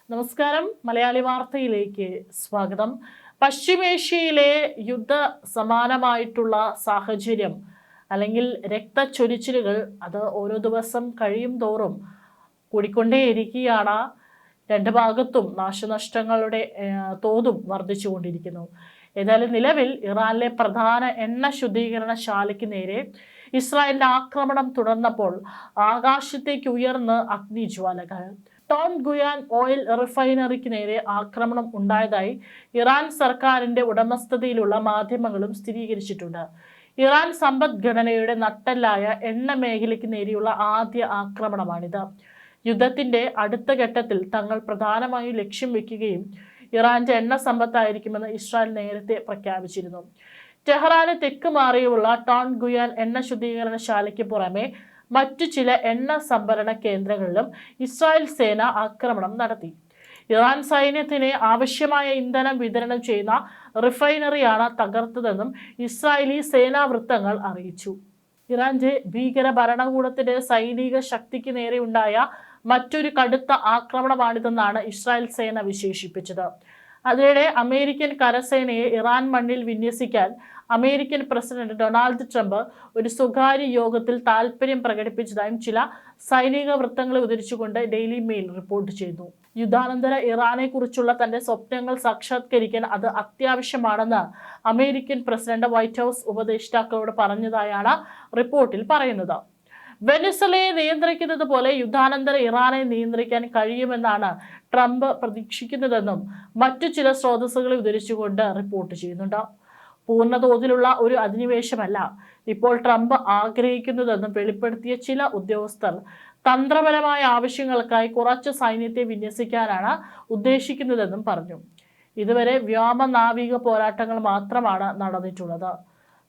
നമസ്കാരം. മലയാളി വാർത്തയിലേക്ക് സ്വാഗതം. പശ്ചിമേഷ്യയിലെ യുദ്ധ സമാനമായിട്ടുള്ള സാഹചര്യം അല്ലെങ്കിൽ രക്തച്ചൊരിച്ചിലുകൾ അത് ഓരോ ദിവസം കഴിയും തോറും കൂടിക്കൊണ്ടേയിരിക്കുകയാണ്. രണ്ട് ഭാഗത്തും നാശനഷ്ടങ്ങളുടെ തോതും വർദ്ധിച്ചുകൊണ്ടിരിക്കുന്നു. ഏതായാലും നിലവിൽ ഇറാനിലെ പ്രധാന എണ്ണ ശുദ്ധീകരണശാലയ്ക്ക് നേരെ ഇസ്രായേലിന്റെ ആക്രമണം തുടർന്നപ്പോൾ ആകാശത്തേക്ക് ഉയർന്ന് അഗ്നിജ്വാലകൾ. ടോൺ ഗുയാൻ ഓയിൽ റിഫൈനറിക്ക് നേരെ ആക്രമണം ഉണ്ടായതായി ഇറാൻ സർക്കാരിന്റെ ഉടമസ്ഥതയിലുള്ള മാധ്യമങ്ങളും സ്ഥിരീകരിച്ചിട്ടുണ്ട്. ഇറാൻ സമ്പദ്ഘടനയുടെ നട്ടെല്ലായ എണ്ണ മേഖലയ്ക്ക് നേരെയുള്ള ആദ്യ ആക്രമണമാണിത്. യുദ്ധത്തിന്റെ അടുത്ത ഘട്ടത്തിൽ തങ്ങൾ പ്രധാനമായും ലക്ഷ്യം വെക്കുകയും ഇറാന്റെ എണ്ണ സമ്പത്തായിരിക്കുമെന്ന് ഇസ്രായേൽ നേരത്തെ പ്രഖ്യാപിച്ചിരുന്നു. ടെഹ്റാന് തെക്ക് മാറിയുള്ള ടോൺ ഗുയാൻ എണ്ണ ശുദ്ധീകരണശാലയ്ക്ക് പുറമെ മറ്റു ചില എണ്ണ സംഭരണ കേന്ദ്രങ്ങളിലും ഇസ്രായേൽ സേന ആക്രമണം നടത്തി. ഇറാൻ സൈന്യത്തിന് ആവശ്യമായ ഇന്ധനം വിതരണം ചെയ്യുന്ന റിഫൈനറിയാണ് തകർത്തതെന്നും ഇസ്രായേലി സേനാ വൃത്തങ്ങൾ അറിയിച്ചു. ഇറാന്റെ ഭീകര ഭരണകൂടത്തിന്റെ സൈനിക ശക്തിക്ക് നേരെ ഉണ്ടായ മറ്റൊരു കടുത്ത ആക്രമണമാണിതെന്നാണ് ഇസ്രായേൽ സേന വിശേഷിപ്പിച്ചത്. അതിനിടെ അമേരിക്കൻ കരസേനയെ ഇറാൻ മണ്ണിൽ വിന്യസിക്കാൻ അമേരിക്കൻ പ്രസിഡന്റ് ഡൊണാൾഡ് ട്രംപ് ഒരു സ്വകാര്യ യോഗത്തിൽ താൽപര്യം പ്രകടിപ്പിച്ചതായും ചില സൈനിക വൃത്തങ്ങളെ ഉദ്ധരിച്ചുകൊണ്ട് ഡെയിലി മെയിൽ റിപ്പോർട്ട് ചെയ്തു. യുദ്ധാനന്തര ഇറാനെ കുറിച്ചുള്ള തന്റെ സ്വപ്നങ്ങൾ സാക്ഷാത്കരിക്കാൻ അത് അത്യാവശ്യമാണെന്ന് അമേരിക്കൻ പ്രസിഡന്റ് വൈറ്റ് ഹൗസ് ഉപദേഷ്ടാക്കളോട് പറഞ്ഞതായാണ് റിപ്പോർട്ടിൽ പറയുന്നത്. വെനസ്വലയെ നിയന്ത്രിക്കുന്നത് പോലെ യുദ്ധാനന്തര ഇറാനെ നിയന്ത്രിക്കാൻ കഴിയുമെന്നാണ് ട്രംപ് പ്രതീക്ഷിക്കുന്നതെന്നും മറ്റു ചില സ്രോതസ്സുകളെ ഉദ്ധരിച്ചുകൊണ്ട് റിപ്പോർട്ട് ചെയ്യുന്നുണ്ട്. പൂർണ്ണതോതിലുള്ള ഒരു അധിനിവേശമല്ല ഇപ്പോൾ ട്രംപ് ആഗ്രഹിക്കുന്നതെന്നും വെളിപ്പെടുത്തിയ ചില ഉദ്യോഗസ്ഥർ തന്ത്രപരമായ ആവശ്യങ്ങൾക്കായി കുറച്ച് സൈന്യത്തെ വിന്യസിക്കാനാണ് ഉദ്ദേശിക്കുന്നതെന്നും പറഞ്ഞു. ഇതുവരെ വ്യോമ നാവിക പോരാട്ടങ്ങൾ മാത്രമാണ് നടന്നിട്ടുള്ളത്.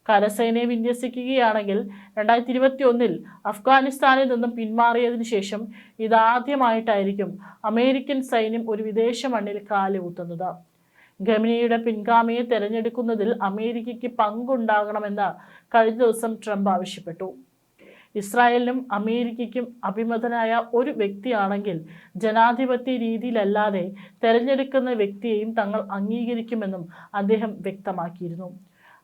കരസേനയെ വിന്യസിക്കുകയാണെങ്കിൽ 2021 അഫ്ഗാനിസ്ഥാനിൽ നിന്നും പിന്മാറിയതിനു ശേഷം ഇതാദ്യമായിട്ടായിരിക്കും അമേരിക്കൻ സൈന്യം ഒരു വിദേശ മണ്ണിൽ കാലുകുത്തുന്നത്. ഖമേനിയുടെ പിൻഗാമിയെ തെരഞ്ഞെടുക്കുന്നതിൽ അമേരിക്കയ്ക്ക് പങ്കുണ്ടാകണമെന്ന് കഴിഞ്ഞ ദിവസം ട്രംപ് ആവശ്യപ്പെട്ടു. ഇസ്രായേലിനും അമേരിക്കയ്ക്കും അഭിമതനായ ഒരു വ്യക്തിയാണെങ്കിൽ ജനാധിപത്യ രീതിയിലല്ലാതെ തെരഞ്ഞെടുക്കുന്ന വ്യക്തിയെയും തങ്ങൾ അംഗീകരിക്കുമെന്നും അദ്ദേഹം വ്യക്തമാക്കിയിരുന്നു.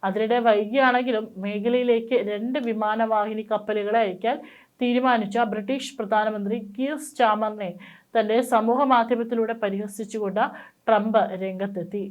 അതിനിടെ വൈകിയാണെങ്കിലും മേഖലയിലേക്ക് 2 വിമാനവാഹിനി കപ്പലുകളെ അയക്കാൻ തീരുമാനിച്ച ബ്രിട്ടീഷ് പ്രധാനമന്ത്രി കീർ സ്റ്റാമറിനെ തന്റെ സമൂഹ മാധ്യമത്തിലൂടെ പരിഹസിച്ചുകൊണ്ട് ട്രംപ് രംഗത്തെത്തി.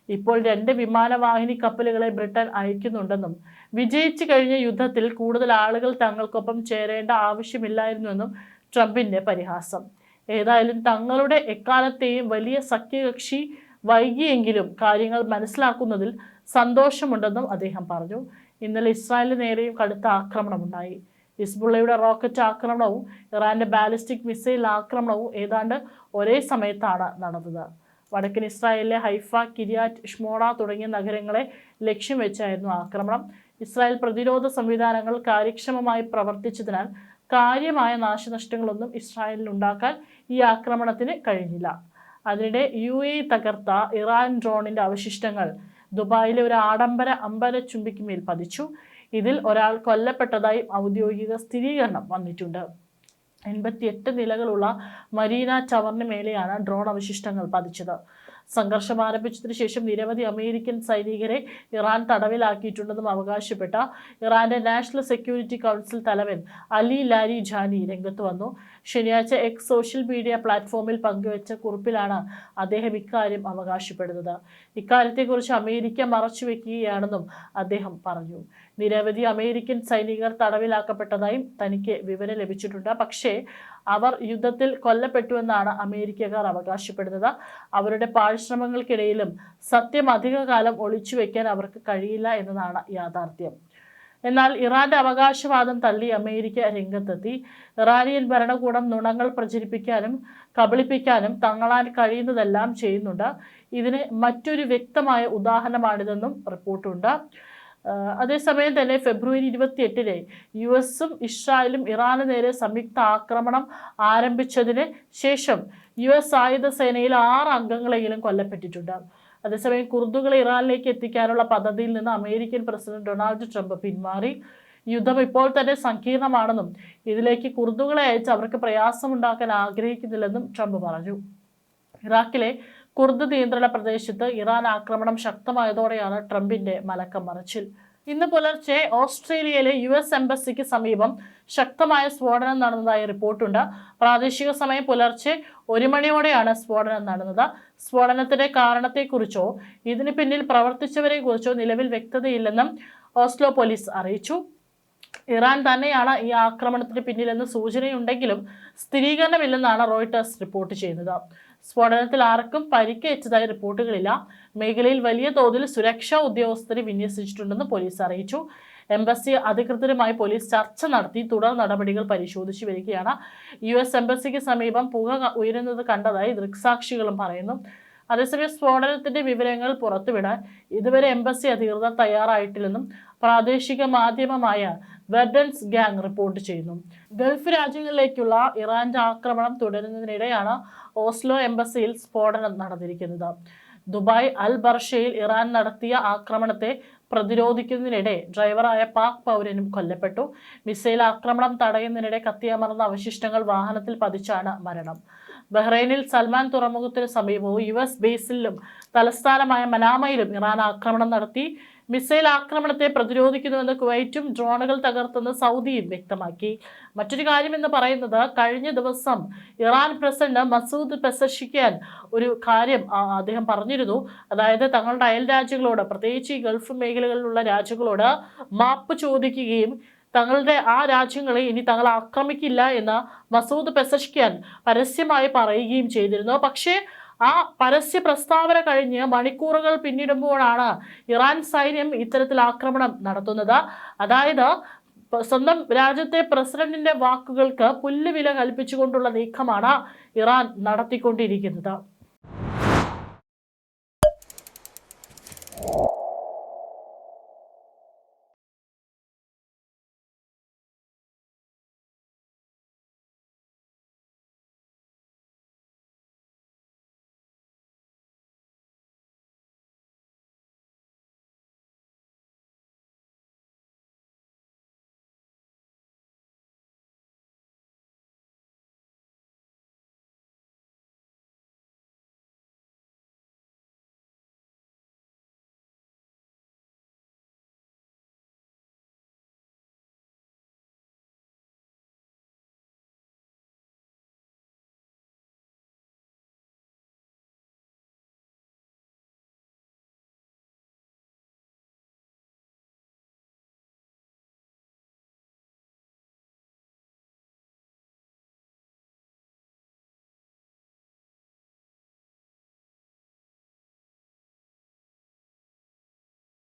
ഇപ്പോൾ 2 വിമാനവാഹിനി കപ്പലുകളെ ബ്രിട്ടൻ അയക്കുന്നുണ്ടെന്നും വിജയിച്ചു കഴിഞ്ഞ യുദ്ധത്തിൽ കൂടുതൽ ആളുകൾ തങ്ങൾക്കൊപ്പം ചേരേണ്ട ആവശ്യമില്ലായിരുന്നുവെന്നും ട്രംപിന്റെ പരിഹാസം. ഏതായാലും തങ്ങളുടെ എക്കാലത്തെയും വലിയ സഖ്യകക്ഷി വൈകിയെങ്കിലും കാര്യങ്ങൾ മനസ്സിലാക്കുന്നതിൽ സന്തോഷമുണ്ടെന്നും അദ്ദേഹം പറഞ്ഞു. ഇന്നലെ ഇസ്രായേലിന് നേരെയും കടുത്ത ആക്രമണമുണ്ടായി. ഹിസ്ബുള്ളയുടെ റോക്കറ്റ് ആക്രമണവും ഇറാന്റെ ബാലിസ്റ്റിക് മിസൈൽ ആക്രമണവും ഏതാണ്ട് ഒരേ സമയത്താണ് നടന്നത്. വടക്കൻ ഇസ്രായേലിലെ ഹൈഫ, കിര്യാറ്റ് ഷ്മോണ തുടങ്ങിയ നഗരങ്ങളെ ലക്ഷ്യം വെച്ചായിരുന്നു ആക്രമണം. ഇസ്രായേൽ പ്രതിരോധ സംവിധാനങ്ങൾ കാര്യക്ഷമമായി പ്രവർത്തിച്ചതിനാൽ കാര്യമായ നാശനഷ്ടങ്ങളൊന്നും ഇസ്രായേലിനുണ്ടാക്കാൻ ഈ ആക്രമണത്തിന് കഴിഞ്ഞില്ല. അതിനിടെ UAE തകർത്ത ഇറാൻ ഡ്രോണിന്റെ അവശിഷ്ടങ്ങൾ ദുബായിലെ ഒരു ആഡംബര അമ്പരച്ചുംബിക്ക് പതിച്ചു. ഇതിൽ ഒരാൾ കൊല്ലപ്പെട്ടതായി ഔദ്യോഗിക സ്ഥിരീകരണം വന്നിട്ടുണ്ട്. 88 നിലകളുള്ള മരീന ടവറിന് മേലെയാണ് ഡ്രോൺ അവശിഷ്ടങ്ങൾ പതിച്ചത്. സംഘർഷം ആരംഭിച്ചതിനു ശേഷം നിരവധി അമേരിക്കൻ സൈനികരെ ഇറാൻ തടവിലാക്കിയിട്ടുണ്ടെന്നും അവകാശപ്പെട്ട ഇറാന്റെ നാഷണൽ സെക്യൂരിറ്റി കൗൺസിൽ തലവൻ അലി ലാരിജാനി രംഗത്ത് വന്നു. ശനിയാഴ്ച എക്സ് സോഷ്യൽ മീഡിയ പ്ലാറ്റ്ഫോമിൽ പങ്കുവച്ച കുറിപ്പിലാണ് അദ്ദേഹം ഇക്കാര്യം അവകാശപ്പെടുന്നത്. ഇക്കാര്യത്തെക്കുറിച്ച് അമേരിക്ക മറച്ചുവെക്കുകയാണെന്നും അദ്ദേഹം പറഞ്ഞു. നിരവധി അമേരിക്കൻ സൈനികർ തടവിലാക്കപ്പെട്ടതായും തനിക്ക് വിവരം ലഭിച്ചിട്ടുണ്ട്. പക്ഷേ അവർ യുദ്ധത്തിൽ കൊല്ലപ്പെട്ടുവെന്നാണ് അമേരിക്കക്കാർ അവകാശപ്പെടുന്നത്. അവരുടെ പാഴ്ശ്രമങ്ങൾക്കിടയിലും സത്യം അധികകാലം ഒളിച്ചുവെക്കാൻ അവർക്ക് കഴിയില്ല എന്നതാണ് യാഥാർത്ഥ്യം. എന്നാൽ ഇറാന്റെ അവകാശവാദം തള്ളി അമേരിക്ക രംഗത്തെത്തി. ഇറാനിയൻ ഭരണകൂടം നുണകൾ പ്രചരിപ്പിക്കാനും കബളിപ്പിക്കാനും തങ്ങളാൽ കഴിയുന്നതെല്ലാം ചെയ്യുന്നുണ്ട്. ഇതിന് മറ്റൊരു വ്യക്തമായ ഉദാഹരണമാണിതെന്നും റിപ്പോർട്ടുണ്ട്. അതേസമയം തന്നെ ഫെബ്രുവരി 28 US-ഉം ഇസ്രായേലും ഇറാന് നേരെ സംയുക്ത ആക്രമണം ആരംഭിച്ചതിന് ശേഷം US ആയുധ സേനയിൽ 6 അംഗങ്ങളെങ്കിലും കൊല്ലപ്പെട്ടിട്ടുണ്ട്. അതേസമയം കുർദുകളെ ഇറാനിലേക്ക് എത്തിക്കാനുള്ള പദ്ധതിയിൽ നിന്ന് അമേരിക്കൻ പ്രസിഡന്റ് ഡൊണാൾഡ് ട്രംപ് പിന്മാറി. യുദ്ധം ഇപ്പോൾ തന്നെ ഇറാഖിലെ കുർദ് നിയന്ത്രണ പ്രദേശത്ത് ഇറാൻ ആക്രമണം ശക്തമായതോടെയാണ് ട്രംപിന്റെ മലക്കം മറിച്ചിൽ. ഇന്ന് പുലർച്ചെ ഓസ്ട്രേലിയയിലെ US എംബസിക്ക് സമീപം ശക്തമായ സ്ഫോടനം നടന്നതായി റിപ്പോർട്ടുണ്ട്. പ്രാദേശിക സമയം പുലർച്ചെ 1 മണിയോടെയാണ് സ്ഫോടനം നടന്നത്. സ്ഫോടനത്തിന്റെ കാരണത്തെക്കുറിച്ചോ ഇതിന് പിന്നിൽ പ്രവർത്തിച്ചവരെ കുറിച്ചോ നിലവിൽ വ്യക്തതയില്ലെന്നും ഓസ്ലോ പോലീസ് അറിയിച്ചു. ഇറാൻ തന്നെയാണ് ഈ ആക്രമണത്തിന് പിന്നിലെന്ന് സൂചനയുണ്ടെങ്കിലും സ്ഥിരീകരണമില്ലെന്നാണ് റോയിട്ടേഴ്സ് റിപ്പോർട്ട് ചെയ്യുന്നത്. സ്ഫോടനത്തിൽ ആർക്കും പരിക്കേറ്റതായി റിപ്പോർട്ടുകളില്ല. മേഖലയിൽ വലിയ തോതിൽ സുരക്ഷാ ഉദ്യോഗസ്ഥരെ വിന്യസിച്ചിട്ടുണ്ടെന്ന് പോലീസ് അറിയിച്ചു. എംബസി അധികൃതരുമായി പോലീസ് ചർച്ച നടത്തി തുടർ നടപടികൾ പരിശോധിച്ചു വരികയാണ്. US എംബസിക്ക് സമീപം പുക ഉയരുന്നത് കണ്ടതായി ദൃക്സാക്ഷികളും പറയുന്നു. അതേസമയം സ്ഫോടനത്തിന്റെ വിവരങ്ങൾ പുറത്തുവിടാൻ ഇതുവരെ എംബസി അധികൃതർ തയ്യാറായിട്ടില്ലെന്നും പ്രാദേശിക മാധ്യമമായ വെർഡൻസ് ഗാങ് റിപ്പോർട്ട് ചെയ്യുന്നു. ഗൾഫ് രാജ്യങ്ങളിലേക്കുള്ള ഇറാന്റെ ആക്രമണം തുടരുന്നതിനിടെയാണ് ഓസ്ലോ എംബസിയിൽ സ്ഫോടനം നടന്നിരിക്കുന്നത്. ദുബായ് അൽ ബർഷയിൽ ഇറാൻ നടത്തിയ ആക്രമണത്തെ പ്രതിരോധിക്കുന്നതിനിടെ ഡ്രൈവറായ പാക് പൗരനും കൊല്ലപ്പെട്ടു. മിസൈൽ ആക്രമണം തടയുന്നതിനിടെ കത്തിയമർന്ന അവശിഷ്ടങ്ങൾ വാഹനത്തിൽ പതിച്ചാണ് മരണം. ബഹ്റൈനിൽ സൽമാൻ തുറമുഖത്തിന് സമീപവും US ബേസിലും തലസ്ഥാനമായ മനാമയിലും ഇറാൻ ആക്രമണം നടത്തി. മിസൈൽ ആക്രമണത്തെ പ്രതിരോധിക്കുന്നുവെന്ന് കുവൈറ്റും ഡ്രോണുകൾ തകർത്തെന്ന് സൗദിയും വ്യക്തമാക്കി. മറ്റൊരു കാര്യമെന്ന് പറയുന്നത്, കഴിഞ്ഞ ദിവസം ഇറാൻ പ്രസിഡന്റ് മസൂദ് പെസഷ്കിയാൻ ഒരു കാര്യം അദ്ദേഹം പറഞ്ഞിരുന്നു. അതായത് തങ്ങളുടെ അയൽ രാജ്യങ്ങളോട്, പ്രത്യേകിച്ച് ഈ ഗൾഫ് മേഖലകളിലുള്ള രാജ്യങ്ങളോട് മാപ്പ് ചോദിക്കുകയും തങ്ങളുടെ ആ രാജ്യങ്ങളെ ഇനി തങ്ങൾ ആക്രമിക്കില്ല എന്ന് മസൂദ് പെസഷ്കിയാൻ പരസ്യമായി പറയുകയും ചെയ്തിരുന്നു. പക്ഷേ ആ പരസ്യ പ്രസ്താവന കഴിഞ്ഞ് മണിക്കൂറുകൾ പിന്നിടുമ്പോഴാണ് ഇറാൻ സൈന്യം ഇത്തരത്തിൽ ആക്രമണം നടത്തുന്നത്. അതായത് സ്വന്തം രാജ്യത്തെ പ്രസിഡന്റിന്റെ വാക്കുകൾക്ക് പുല്ലുവില കൽപ്പിച്ചുകൊണ്ടുള്ള നീക്കമാണ് ഇറാൻ നടത്തിക്കൊണ്ടിരിക്കുന്നത്.